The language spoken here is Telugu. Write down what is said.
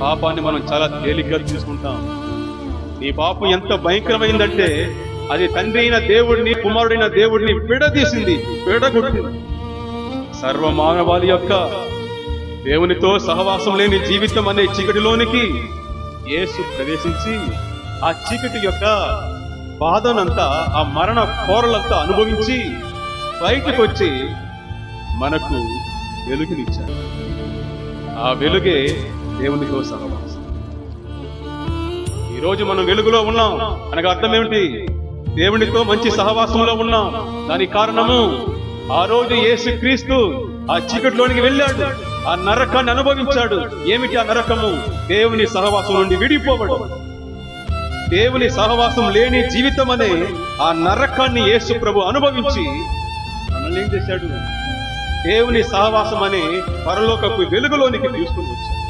పాపాన్ని మనం చాలా తేలిగ్గా తీసుకుంటాం. నీ పాపం ఎంత భయంకరమైందంటే అది తండ్రి అయిన దేవుడిని, కుమారుడైన దేవుడిని విడదీసింది, విడగొట్టింది. సర్వ మానవాళి యొక్క దేవునితో సహవాసం లేని జీవితం అనే చీకటిలోనికి యేసు ప్రవేశించి ఆ చీకటి యొక్క బాధనంతా, ఆ మరణ కోరలంతా అనుభవించి బయటకు వచ్చి మనకు వెలుగునిచ్చాడు. ఆ వెలుగే దేవునితో సహవాసం. ఈరోజు మనం వెలుగులో ఉన్నాం అనగా అర్థం ఏమిటి? దేవునితో మంచి సహవాసంలో ఉన్నాం. దానికి కారణము ఆ రోజు యేసుక్రీస్తు ఆ చీకటిలోనికి వెళ్ళాడు, ఆ నరకాన్ని అనుభవించాడు. ఏమిటి ఆ నరకము? దేవుని సహవాసం నుండి విడిపోవడం. దేవుని సహవాసం లేని జీవితం అనే ఆ నరకాన్ని యేసు ప్రభు అనుభవించి మనల్ని ఏం చేశాడు? దేవుని సహవాసం అనే పరలోకపు వెలుగులోనికి తీసుకుని వచ్చాడు.